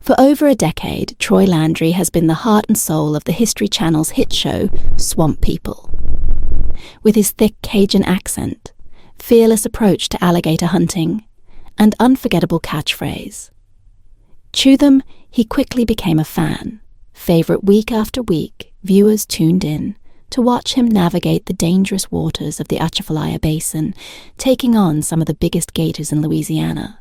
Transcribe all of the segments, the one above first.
For over a decade, Troy Landry has been the heart and soul of the History Channel's hit show, Swamp People. With his thick Cajun accent, fearless approach to alligator hunting, and unforgettable catchphrase, "Chew them," he quickly became a fan. Favorite week after week, viewers tuned in to watch him navigate the dangerous waters of the Atchafalaya Basin, taking on some of the biggest gators in Louisiana.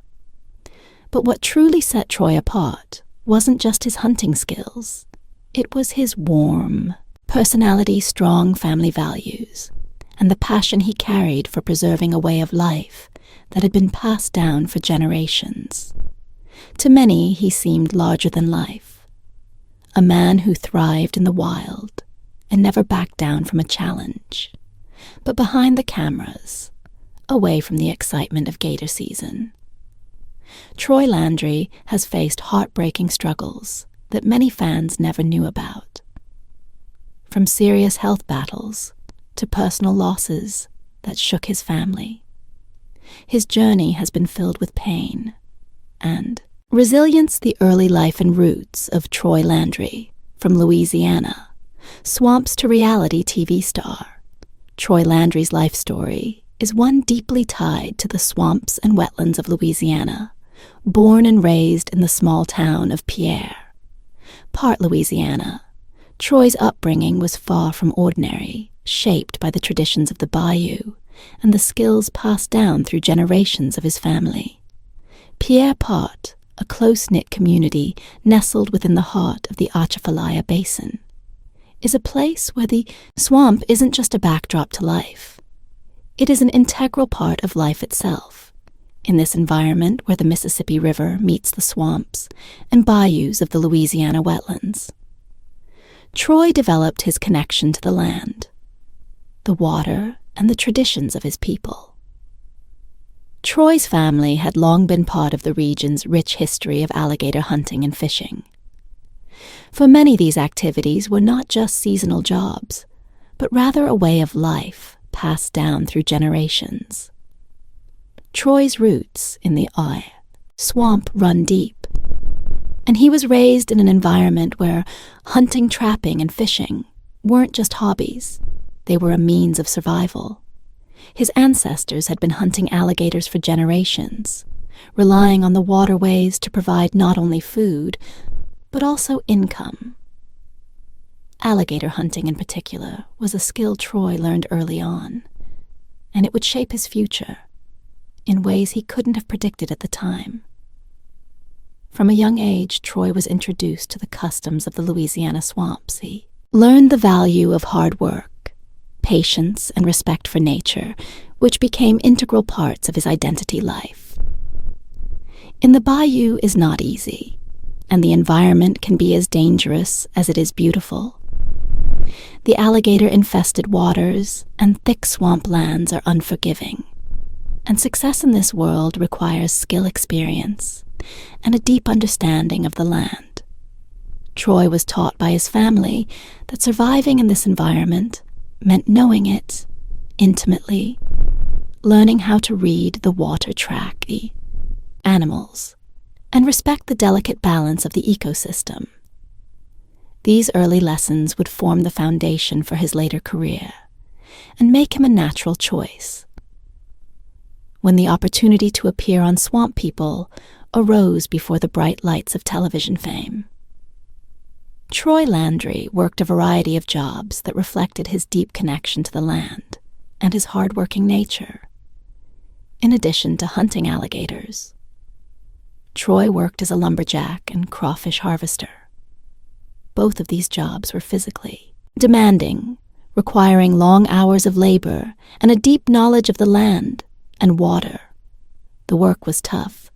But what truly set Troy apart wasn't just his hunting skills. It was his warm, personality-strong family values and the passion he carried for preserving a way of life that had been passed down for generations. To many, he seemed larger than life, a man who thrived in the wild and never backed down from a challenge. But behind the cameras, away from the excitement of gator season, Troy Landry has faced heartbreaking struggles that many fans never knew about. From serious health battles to personal losses that shook his family, his journey has been filled with pain and resilience. The early life and roots of Troy Landry, from Louisiana, swamps to reality TV star. Troy Landry's life story is one deeply tied to the swamps and wetlands of Louisiana, born and raised in the small town of Pierre. Part Louisiana, Troy's upbringing was far from ordinary, shaped by the traditions of the bayou and the skills passed down through generations of his family. Pierre Part, a close-knit community nestled within the heart of the Atchafalaya Basin, is a place where the swamp isn't just a backdrop to life. It is an integral part of life itself. In this environment where the Mississippi River meets the swamps and bayous of the Louisiana wetlands, Troy developed his connection to the land, the water, and the traditions of his people. Troy's family had long been part of the region's rich history of alligator hunting and fishing. For many, these activities were not just seasonal jobs, but rather a way of life passed down through generations. Troy's roots in the swamp run deep, and he was raised in an environment where hunting, trapping, and fishing weren't just hobbies. They were a means of survival. His ancestors had been hunting alligators for generations, relying on the waterways to provide not only food, but also income. Alligator hunting in particular was a skill Troy learned early on, and it would shape his future in ways he couldn't have predicted at the time. From a young age, Troy was introduced to the customs of the Louisiana swamps. He learned the value of hard work, patience, and respect for nature, which became integral parts of his identity life. In the bayou is not easy, and the environment can be as dangerous as it is beautiful. The alligator-infested waters and thick swamp lands are unforgiving, and success in this world requires skill, experience, and a deep understanding of the land. Troy was taught by his family that surviving in this environment meant knowing it intimately, learning how to read the water track, the animals, and respect the delicate balance of the ecosystem. These early lessons would form the foundation for his later career and make him a natural choice. When the opportunity to appear on Swamp People arose before the bright lights of television fame, Troy Landry worked a variety of jobs that reflected his deep connection to the land and his hard-working nature. In addition to hunting alligators, Troy worked as a lumberjack and crawfish harvester. Both of these jobs were physically demanding, requiring long hours of labor and a deep knowledge of the land and water. The work was tough,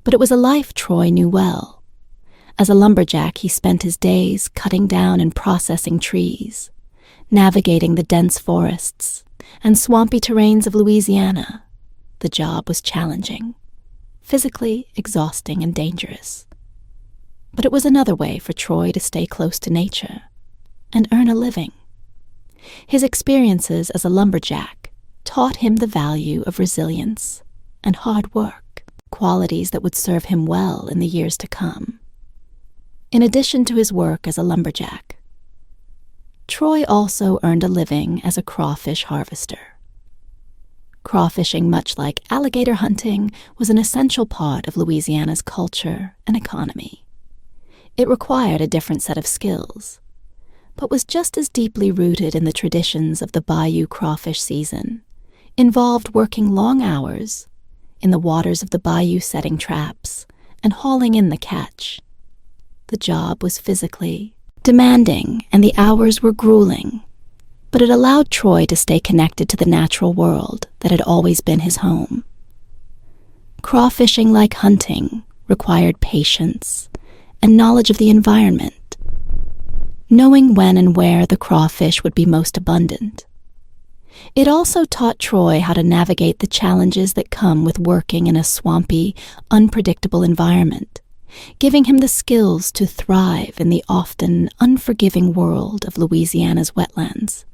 but it was a life Troy knew well. As a lumberjack, he spent his days cutting down and processing trees, navigating the dense forests and swampy terrains of Louisiana. The job was challenging, physically exhausting and dangerous. But it was another way for Troy to stay close to nature and earn a living. His experiences as a lumberjack taught him the value of resilience and hard work, qualities that would serve him well in the years to come. in addition to his work as a lumberjack. Troy also earned a living as a crawfish harvester. Crawfishing, much like alligator hunting, was an essential part of Louisiana's culture and economy. It required a different set of skills, but was just as deeply rooted in the traditions of the bayou crawfish season, involved working long hours in the waters of the bayou, setting traps and hauling in the catch. The job was physically demanding and the hours were grueling, but it allowed Troy to stay connected to the natural world that had always been his home. Crawfishing, like hunting, required patience and knowledge of the environment, knowing when and where the crawfish would be most abundant. It also taught Troy how to navigate the challenges that come with working in a swampy, unpredictable environment, giving him the skills to thrive in the often unforgiving world of Louisiana's wetlands.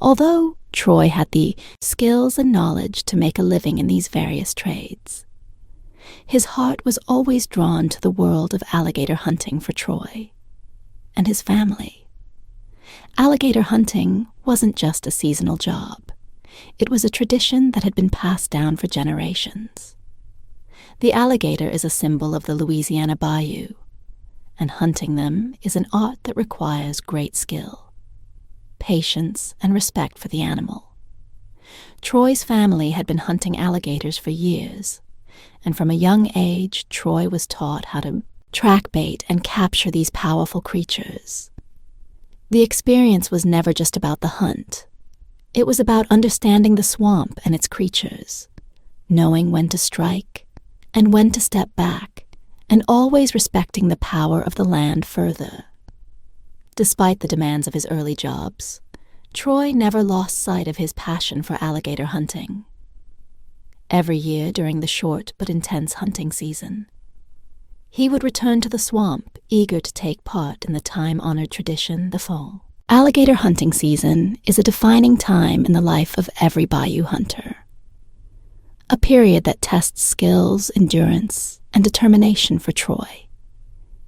Although Troy had the skills and knowledge to make a living in these various trades, his heart was always drawn to the world of alligator hunting for Troy and his family. Alligator hunting wasn't just a seasonal job. It was a tradition that had been passed down for generations. The alligator is a symbol of the Louisiana bayou, and hunting them is an art that requires great skill, patience, and respect for the animal. Troy's family had been hunting alligators for years, and from a young age, Troy was taught how to track bait and capture these powerful creatures. The experience was never just about the hunt. It was about understanding the swamp and its creatures, knowing when to strike and when to step back, and always respecting the power of the land further. Despite the demands of his early jobs, Troy never lost sight of his passion for alligator hunting. Every year during the short but intense hunting season, he would return to the swamp, eager to take part in the time-honored tradition, the fall. Alligator hunting season is a defining time in the life of every bayou hunter. A period that tests skills, endurance, and determination for Troy.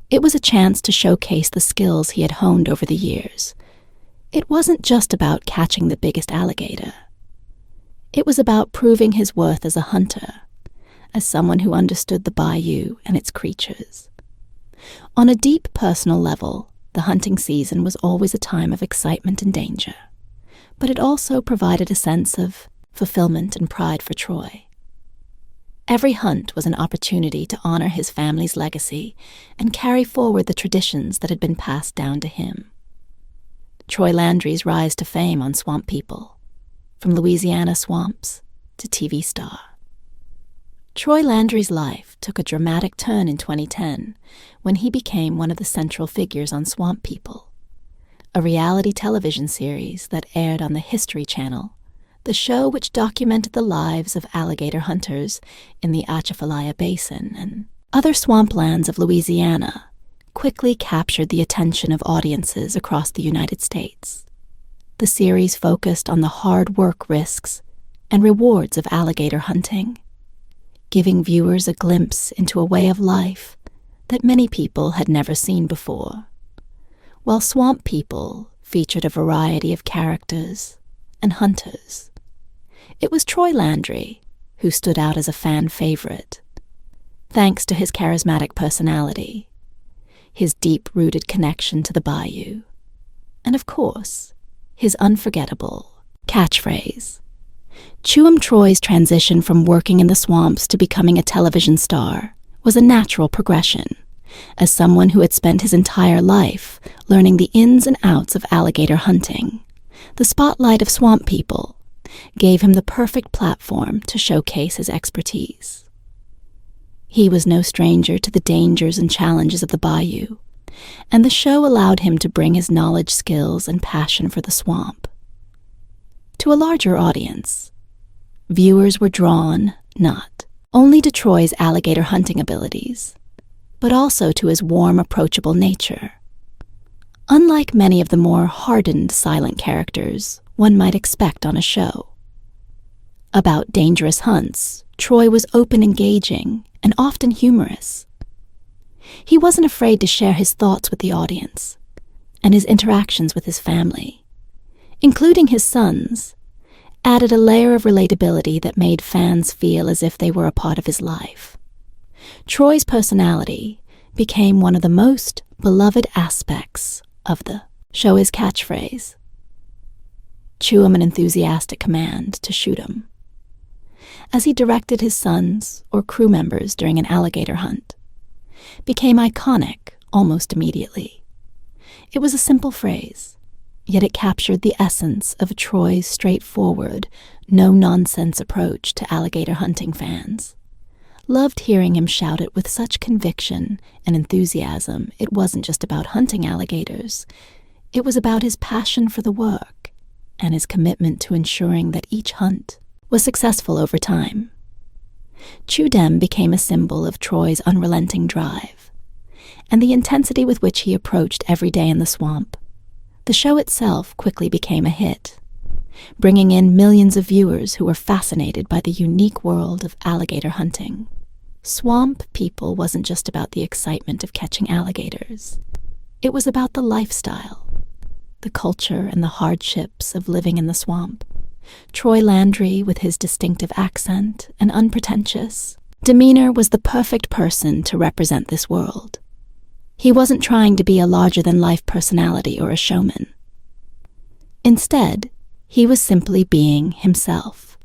It was a chance to showcase the skills he had honed over the years. It wasn't just about catching the biggest alligator. It was about proving his worth as a hunter, as someone who understood the bayou and its creatures. On a deep personal level, the hunting season was always a time of excitement and danger, but it also provided a sense of fulfillment and pride for Troy. Every hunt was an opportunity to honor his family's legacy and carry forward the traditions that had been passed down to him. Troy Landry's rise to fame on Swamp People, from Louisiana swamps to TV star. Troy Landry's life took a dramatic turn in 2010 when he became one of the central figures on Swamp People, a reality television series that aired on the History Channel, the show which documented the lives of alligator hunters in the Atchafalaya Basin and other swamplands of Louisiana, quickly captured the attention of audiences across the United States. The series focused on the hard work, risks, and rewards of alligator hunting, giving viewers a glimpse into a way of life that many people had never seen before, while Swamp People featured a variety of characters and hunters. It was Troy Landry who stood out as a fan favorite, thanks to his charismatic personality, his deep-rooted connection to the bayou, and of course, his unforgettable catchphrase. Troy's transition from working in the swamps to becoming a television star was a natural progression, as someone who had spent his entire life learning the ins and outs of alligator hunting. The spotlight of Swamp People gave him the perfect platform to showcase his expertise. He was no stranger to the dangers and challenges of the bayou, and the show allowed him to bring his knowledge, skills, and passion for the swamp to a larger audience. Viewers were drawn not only to Troy's alligator hunting abilities, but also to his warm, approachable nature. Unlike many of the more hardened silent characters one might expect on a show about dangerous hunts, Troy was open, engaging, and often humorous. He wasn't afraid to share his thoughts with the audience, and his interactions with his family, including his sons, added a layer of relatability that made fans feel as if they were a part of his life. Troy's personality became one of the most beloved aspects of the show. His catchphrase, "Chew 'em an enthusiastic command to shoot 'em," as he directed his sons or crew members during an alligator hunt, became iconic almost immediately. It was a simple phrase, yet it captured the essence of Troy's straightforward, no-nonsense approach to alligator hunting. Fans loved hearing him shout it with such conviction and enthusiasm. It wasn't just about hunting alligators. It was about his passion for the work and his commitment to ensuring that each hunt was successful over time. Chew Dem became a symbol of Troy's unrelenting drive and the intensity with which he approached every day in the swamp. The show itself quickly became a hit, bringing in millions of viewers who were fascinated by the unique world of alligator hunting. Swamp People wasn't just about the excitement of catching alligators. It was about the lifestyle, the culture, and the hardships of living in the swamp. Troy Landry, with his distinctive accent and unpretentious demeanor, was the perfect person to represent this world. He wasn't trying to be a larger-than-life personality or a showman. Instead, he was simply being himself.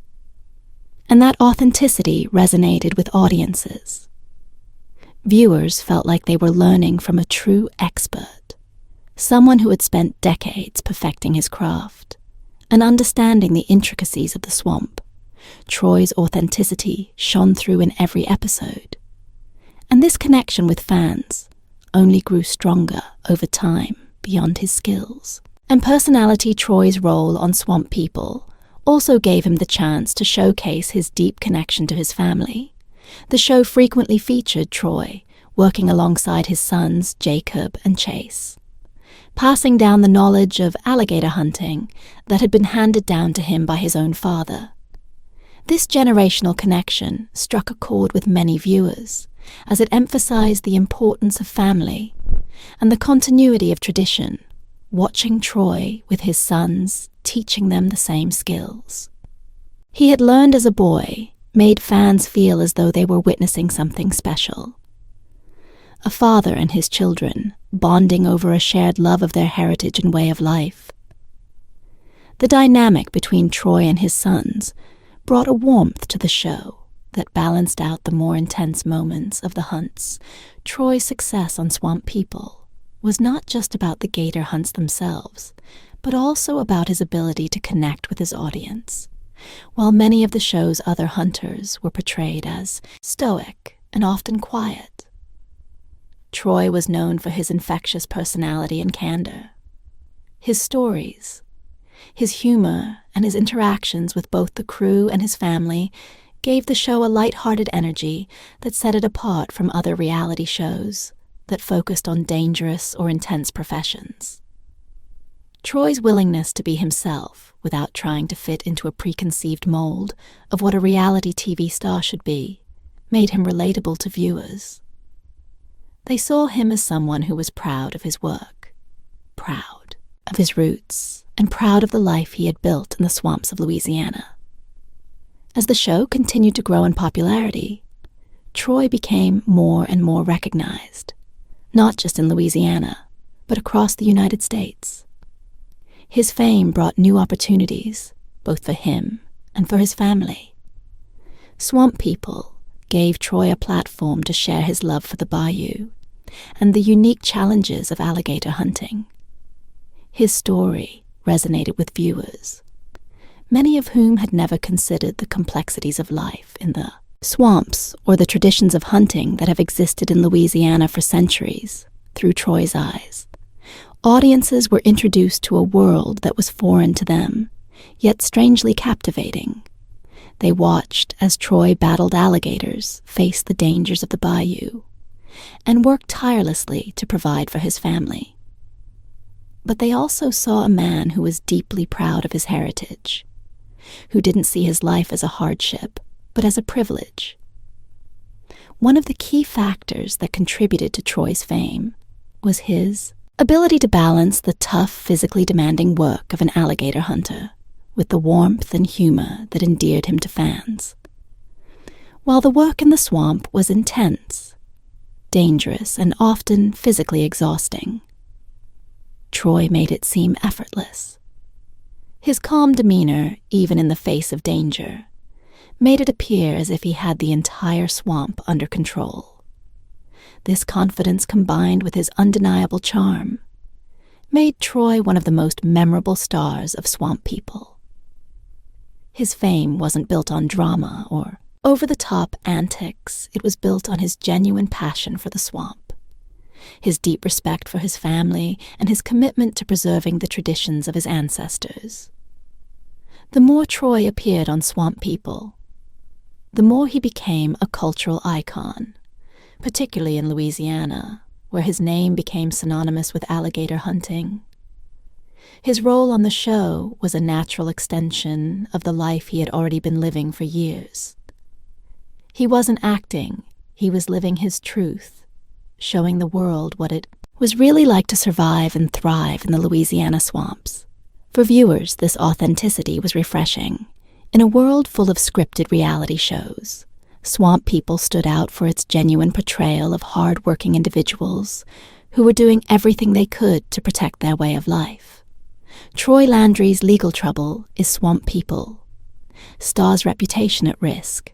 And that authenticity resonated with audiences. Viewers felt like they were learning from a true expert, someone who had spent decades perfecting his craft and understanding the intricacies of the swamp. Troy's authenticity shone through in every episode, and this connection with fans only grew stronger over time beyond his skills and personality. Troy's role on Swamp People also gave him the chance to showcase his deep connection to his family. The show frequently featured Troy working alongside his sons Jacob and Chase, passing down the knowledge of alligator hunting that had been handed down to him by his own father. This generational connection struck a chord with many viewers, as it emphasized the importance of family and the continuity of tradition, watching Troy with his sons, teaching them the same skills he had learned as a boy, made fans feel as though they were witnessing something special. A father and his children bonding over a shared love of their heritage and way of life. The dynamic between Troy and his sons brought a warmth to the show that balanced out the more intense moments of the hunts. Troy's success on Swamp People was not just about the gator hunts themselves, but also about his ability to connect with his audience. While many of the show's other hunters were portrayed as stoic and often quiet, Troy was known for his infectious personality and candor. His stories, his humor, and his interactions with both the crew and his family gave the show a light-hearted energy that set it apart from other reality shows that focused on dangerous or intense professions. Troy's willingness to be himself without trying to fit into a preconceived mold of what a reality TV star should be made him relatable to viewers. They saw him as someone who was proud of his work, proud of his roots, and proud of the life he had built in the swamps of Louisiana. As the show continued to grow in popularity, Troy became more and more recognized, not just in Louisiana, but across the United States. His fame brought new opportunities, both for him and for his family. Swamp People gave Troy a platform to share his love for the bayou and the unique challenges of alligator hunting. His story resonated with viewers, many of whom had never considered the complexities of life in the swamps or the traditions of hunting that have existed in Louisiana for centuries through Troy's eyes. Audiences were introduced to a world that was foreign to them, yet strangely captivating. They watched as Troy battled alligators, faced the dangers of the bayou, and worked tirelessly to provide for his family. But they also saw a man who was deeply proud of his heritage, who didn't see his life as a hardship, but as a privilege. One of the key factors that contributed to Troy's fame was his ability to balance the tough, physically demanding work of an alligator hunter with the warmth and humor that endeared him to fans. While the work in the swamp was intense, dangerous, and often physically exhausting, Troy made it seem effortless. His calm demeanor, even in the face of danger, made it appear as if he had the entire swamp under control. This confidence, combined with his undeniable charm, made Troy one of the most memorable stars of Swamp People. His fame wasn't built on drama or over-the-top antics. It was built on his genuine passion for the swamp, his deep respect for his family, and his commitment to preserving the traditions of his ancestors. The more Troy appeared on Swamp People, the more he became a cultural icon, particularly in Louisiana, where his name became synonymous with alligator hunting. His role on the show was a natural extension of the life he had already been living for years. He wasn't acting, he was living his truth, showing the world what it was really like to survive and thrive in the Louisiana swamps. For viewers, this authenticity was refreshing. In a world full of scripted reality shows, Swamp People stood out for its genuine portrayal of hard-working individuals who were doing everything they could to protect their way of life. Troy Landry's legal trouble is Swamp People. Star's reputation at risk.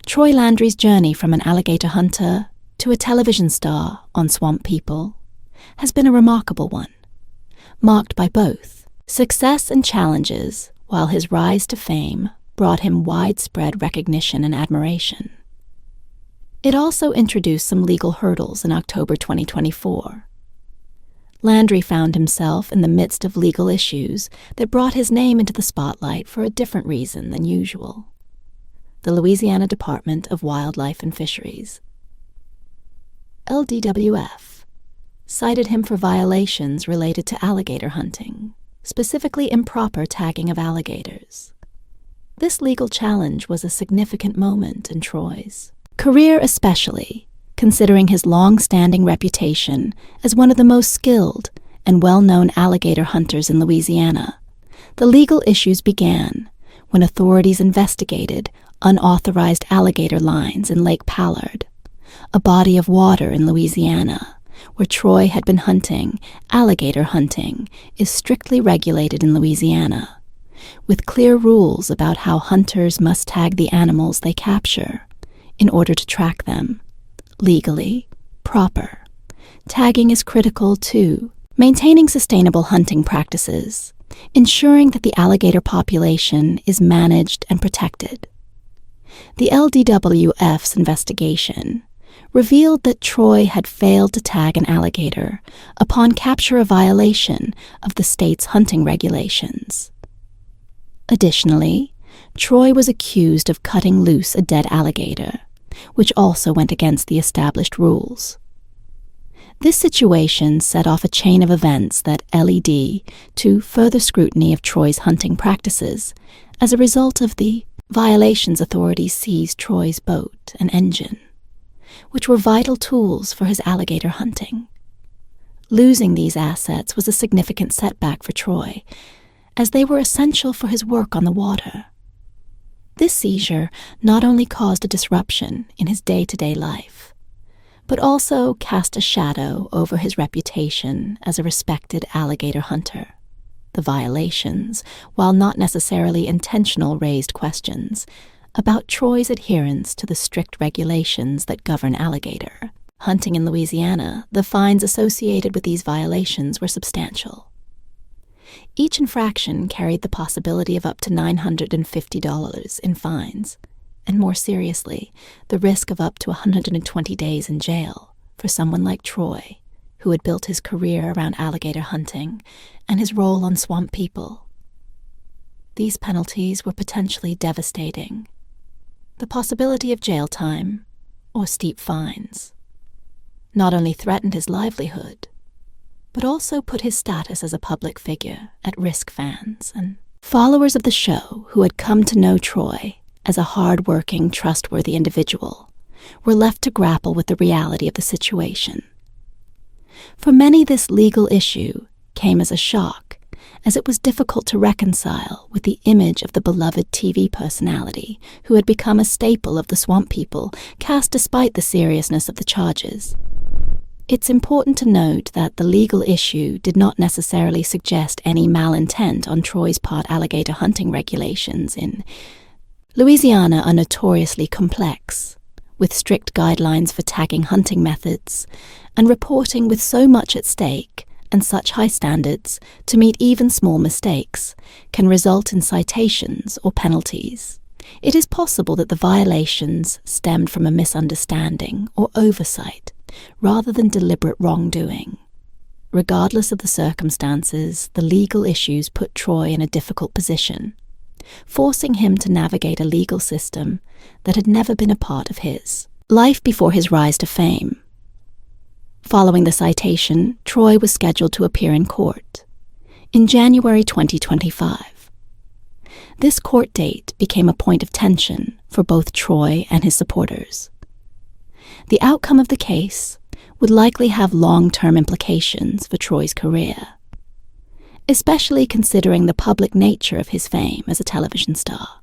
Troy Landry's journey from an alligator hunter to a television star on Swamp People has been a remarkable one, marked by both success and challenges, while his rise to fame brought him widespread recognition and admiration. It also introduced some legal hurdles in October 2024. Landry found himself in the midst of legal issues that brought his name into the spotlight for a different reason than usual. The Louisiana Department of Wildlife and Fisheries, LDWF, cited him for violations related to alligator hunting, specifically improper tagging of alligators. This legal challenge was a significant moment in Troy's career, especially considering his long-standing reputation as one of the most skilled and well-known alligator hunters in Louisiana. The legal issues began when authorities investigated unauthorized alligator lines in Lake Pallard, a body of water in Louisiana where Troy had been hunting. Alligator hunting is strictly regulated in Louisiana, with clear rules about how hunters must tag the animals they capture in order to track them. Legally, proper. Tagging is critical to maintaining sustainable hunting practices, ensuring that the alligator population is managed and protected. The LDWF's investigation revealed that Troy had failed to tag an alligator upon capture, a violation of the state's hunting regulations. Additionally, Troy was accused of cutting loose a dead alligator, which also went against the established rules. This situation set off a chain of events that led to further scrutiny of Troy's hunting practices. As a result of the violations, authorities seized Troy's boat and engine, which were vital tools for his alligator hunting. Losing these assets was a significant setback for Troy, as they were essential for his work on the water. This seizure not only caused a disruption in his day-to-day life, but also cast a shadow over his reputation as a respected alligator hunter. The violations, while not necessarily intentional, raised questions about Troy's adherence to the strict regulations that govern alligator hunting in Louisiana. The fines associated with these violations were substantial. Each infraction carried the possibility of up to $950 in fines, and more seriously, the risk of up to 120 days in jail for someone like Troy, who had built his career around alligator hunting and his role on Swamp People. These penalties were potentially devastating. The possibility of jail time or steep fines not only threatened his livelihood, but also put his status as a public figure at risk. Fans and followers of the show, who had come to know Troy as a hard-working, trustworthy individual, were left to grapple with the reality of the situation. For many, this legal issue came as a shock, as it was difficult to reconcile with the image of the beloved TV personality who had become a staple of the Swamp People, cast despite the seriousness of the charges. It's important to note that the legal issue did not necessarily suggest any malintent on Troy's part. Alligator hunting regulations in Louisiana are notoriously complex, with strict guidelines for tagging hunting methods, and reporting with so much at stake and such high standards to meet even small mistakes can result in citations or penalties. It is possible that the violations stemmed from a misunderstanding or oversight rather than deliberate wrongdoing. Regardless of the circumstances, the legal issues put Troy in a difficult position, forcing him to navigate a legal system that had never been a part of his life before his rise to fame. Following the citation, Troy was scheduled to appear in court in January 2025. This court date became a point of tension for both Troy and his supporters. The outcome of the case would likely have long-term implications for Troy's career, especially considering the public nature of his fame as a television star.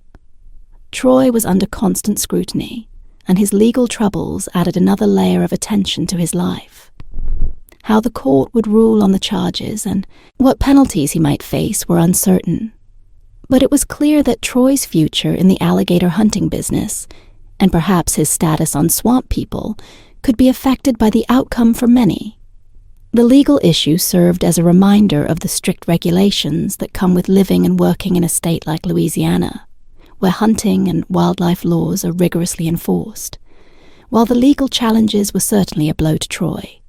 Troy was under constant scrutiny, and his legal troubles added another layer of attention to his life. How the court would rule on the charges and what penalties he might face were uncertain. But it was clear that Troy's future in the alligator hunting business, and perhaps his status on Swamp People, could be affected by the outcome for many. The legal issue served as a reminder of the strict regulations that come with living and working in a state like Louisiana, where hunting and wildlife laws are rigorously enforced. While the legal challenges were certainly a blow to Troy,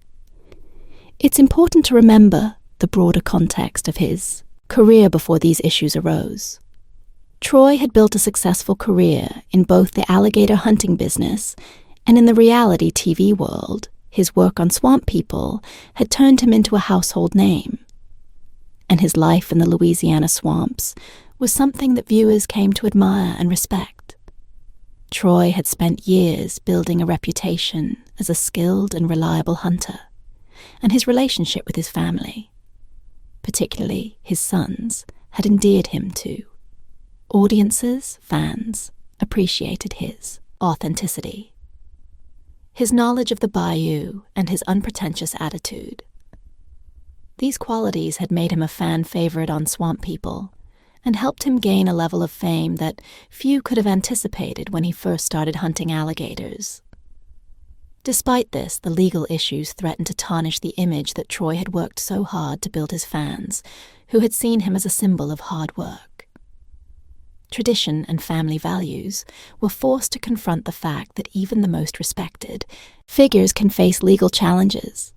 it's important to remember the broader context of his career before these issues arose. Troy had built a successful career in both the alligator hunting business and in the reality TV world. His work on Swamp People had turned him into a household name, and his life in the Louisiana swamps was something that viewers came to admire and respect. Troy had spent years building a reputation as a skilled and reliable hunter, and his relationship with his family, particularly his sons, had endeared him to audiences. Fans appreciated his authenticity, his knowledge of the bayou, and his unpretentious attitude. These qualities had made him a fan favorite on Swamp People and helped him gain a level of fame that few could have anticipated when he first started hunting alligators. Despite this, the legal issues threatened to tarnish the image that Troy had worked so hard to build his fans, who had seen him as a symbol of hard work. Tradition and family values were forced to confront the fact that even the most respected figures can face legal challenges.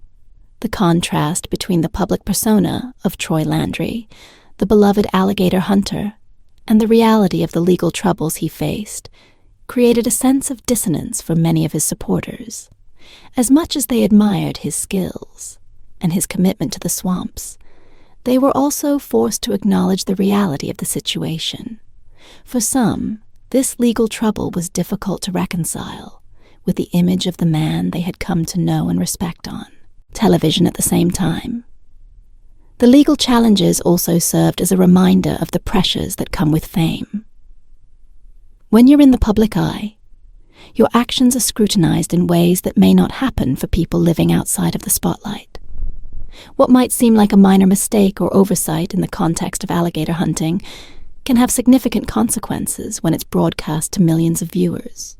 The contrast between the public persona of Troy Landry, the beloved alligator hunter, and the reality of the legal troubles he faced created a sense of dissonance for many of his supporters. As much as they admired his skills and his commitment to the swamps, they were also forced to acknowledge the reality of the situation. For some, this legal trouble was difficult to reconcile with the image of the man they had come to know and respect on television at the same time. The legal challenges also served as a reminder of the pressures that come with fame. When you're in the public eye, your actions are scrutinized in ways that may not happen for people living outside of the spotlight. What might seem like a minor mistake or oversight in the context of alligator hunting can have significant consequences when it's broadcast to millions of viewers.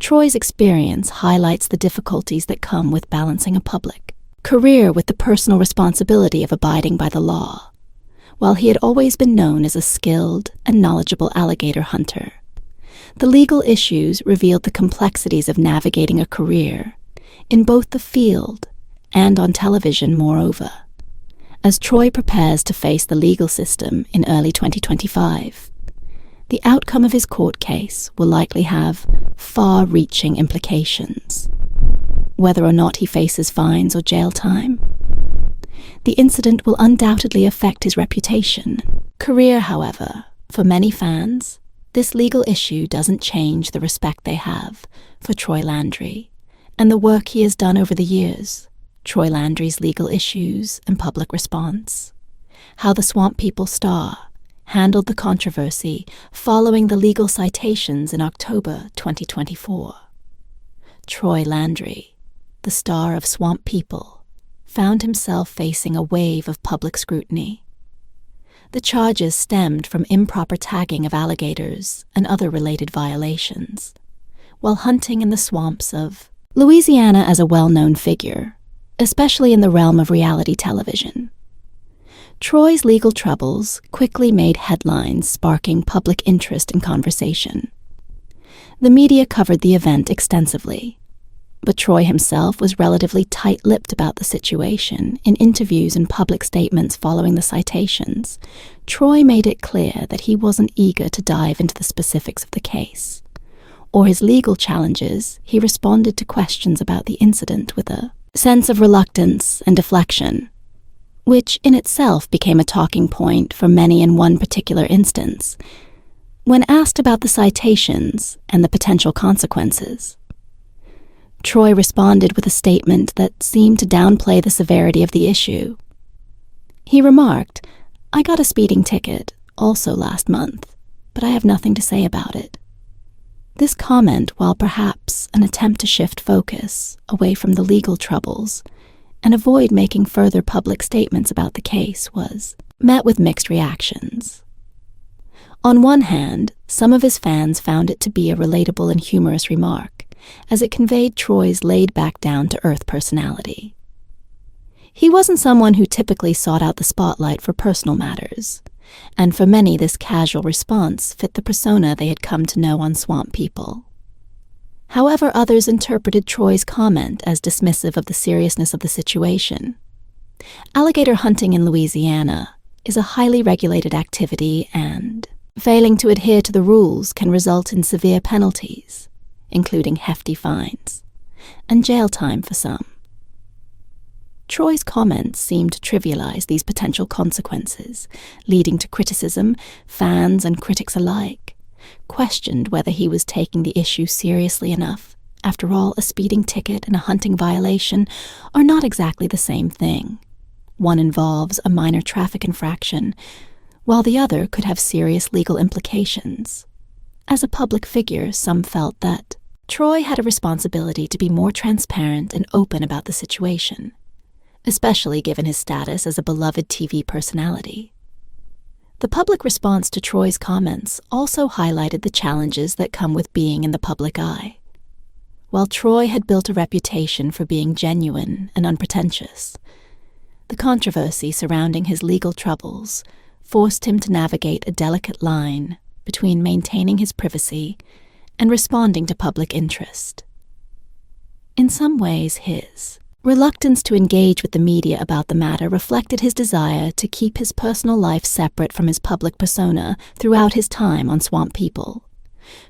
Troy's experience highlights the difficulties that come with balancing a public career with the personal responsibility of abiding by the law. While he had always been known as a skilled and knowledgeable alligator hunter, the legal issues revealed the complexities of navigating a career in both the field and on television. Moreover, as Troy prepares to face the legal system in early 2025, the outcome of his court case will likely have far-reaching implications. Whether or not he faces fines or jail time, the incident will undoubtedly affect his reputation. Career, however, for many fans, This legal issue doesn't change the respect they have for Troy Landry and the work he has done over the years, Troy Landry's legal issues and public response, how the Swamp People Star handled the controversy following the legal citations in October 2024. Troy Landry, the star of Swamp People, found himself facing a wave of public scrutiny. The charges stemmed from improper tagging of alligators and other related violations, while hunting in the swamps of Louisiana as a well-known figure, especially in the realm of reality television. Troy's legal troubles quickly made headlines, sparking public interest and conversation. The media covered the event extensively, but Troy himself was relatively tight-lipped about the situation. In interviews and public statements following the citations, Troy made it clear that he wasn't eager to dive into the specifics of the case or his legal challenges. He responded to questions about the incident with a sense of reluctance and deflection, which in itself became a talking point for many in one particular instance. When asked about the citations and the potential consequences, Troy responded with a statement that seemed to downplay the severity of the issue. He remarked, "I got a speeding ticket, also last month, but I have nothing to say about it." This comment, while perhaps an attempt to shift focus away from the legal troubles and avoid making further public statements about the case, was met with mixed reactions. On one hand, some of his fans found it to be a relatable and humorous remark, as it conveyed Troy's laid-back, down-to-earth personality. He wasn't someone who typically sought out the spotlight for personal matters, and for many this casual response fit the persona they had come to know on Swamp People. However, others interpreted Troy's comment as dismissive of the seriousness of the situation. Alligator hunting in Louisiana is a highly regulated activity, and failing to adhere to the rules can result in severe penalties, including hefty fines and jail time for some. Troy's comments seemed to trivialize these potential consequences, leading to criticism. Fans and critics alike questioned whether he was taking the issue seriously enough. After all, a speeding ticket and a hunting violation are not exactly the same thing. One involves a minor traffic infraction, while the other could have serious legal implications. As a public figure, some felt that Troy had a responsibility to be more transparent and open about the situation, especially given his status as a beloved TV personality. The public response to Troy's comments also highlighted the challenges that come with being in the public eye. While Troy had built a reputation for being genuine and unpretentious, the controversy surrounding his legal troubles forced him to navigate a delicate line between maintaining his privacy and responding to public interest. In some ways, his reluctance to engage with the media about the matter reflected his desire to keep his personal life separate from his public persona throughout his time on Swamp People.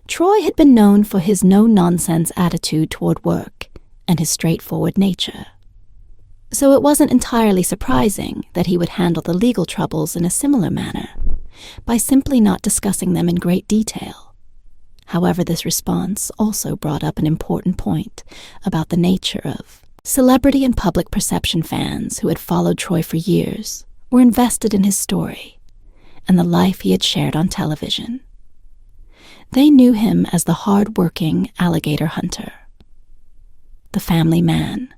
Troy had been known for his no-nonsense attitude toward work and his straightforward nature, so it wasn't entirely surprising that he would handle the legal troubles in a similar manner, by simply not discussing them in great detail. However, this response also brought up an important point about the nature of celebrity and public perception. Fans who had followed Troy for years were invested in his story and the life he had shared on television. They knew him as the hard-working alligator hunter, the family man,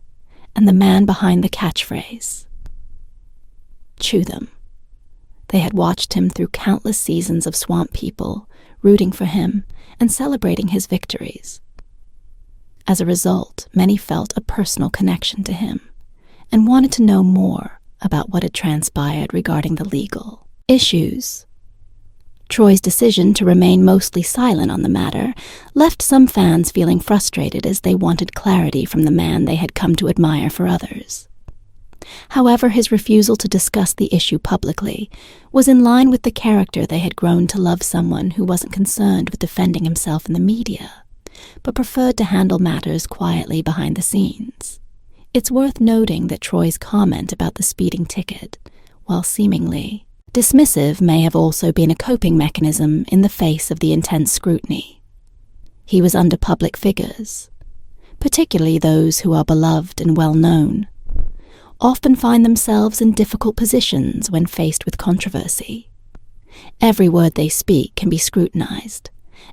and the man behind the catchphrase, "Chew them." They had watched him through countless seasons of Swamp People, rooting for him and celebrating his victories. As a result, many felt a personal connection to him and wanted to know more about what had transpired regarding the legal issues. Troy's decision to remain mostly silent on the matter left some fans feeling frustrated, as they wanted clarity from the man they had come to admire for others. However, his refusal to discuss the issue publicly was in line with the character they had grown to love, someone who wasn't concerned with defending himself in the media, but preferred to handle matters quietly behind the scenes. It's worth noting that Troy's comment about the speeding ticket, while seemingly Dismissive may have also been a coping mechanism in the face of the intense scrutiny. He was under public figures, particularly those who are beloved and well-known, often find themselves in difficult positions when faced with controversy. Every word they speak can be scrutinized,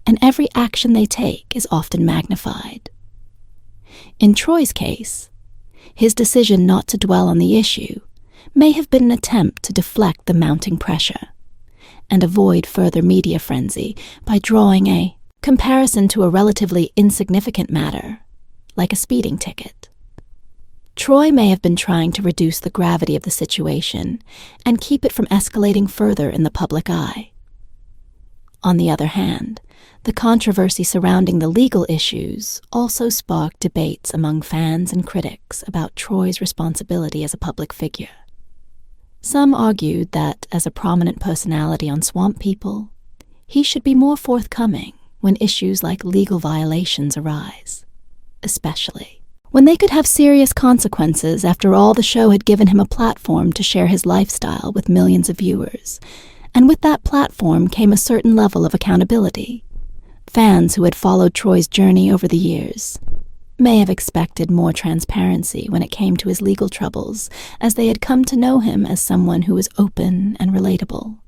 and every action they take is often magnified. In Troy's case, his decision not to dwell on the issue may have been an attempt to deflect the mounting pressure and avoid further media frenzy by drawing a comparison to a relatively insignificant matter, like a speeding ticket. Troy may have been trying to reduce the gravity of the situation and keep it from escalating further in the public eye. On the other hand, the controversy surrounding the legal issues also sparked debates among fans and critics about Troy's responsibility as a public figure. Some argued that, as a prominent personality on Swamp People, he should be more forthcoming when issues like legal violations arise, especially when they could have serious consequences after all the show had given him a platform to share his lifestyle with millions of viewers, and with that platform came a certain level of accountability. Fans who had followed Troy's journey over the years may have expected more transparency when it came to his legal troubles, as they had come to know him as someone who was open and relatable.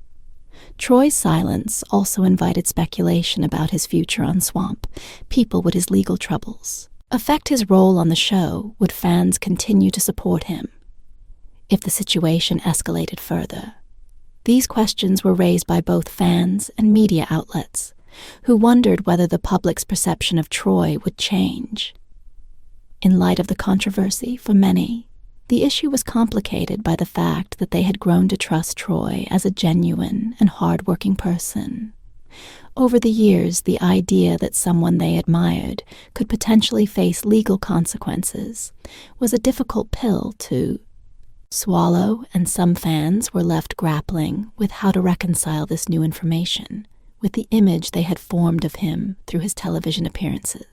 Troy's silence also invited speculation about his future on Swamp People. Would his legal troubles affect his role on the show? Would fans continue to support him if the situation escalated further? These questions were raised by both fans and media outlets, who wondered whether the public's perception of Troy would change. In light of the controversy, for many, the issue was complicated by the fact that they had grown to trust Troy as a genuine and hard-working person. Over the years, the idea that someone they admired could potentially face legal consequences was a difficult pill to swallow, and some fans were left grappling with how to reconcile this new information with the image they had formed of him through his television appearances.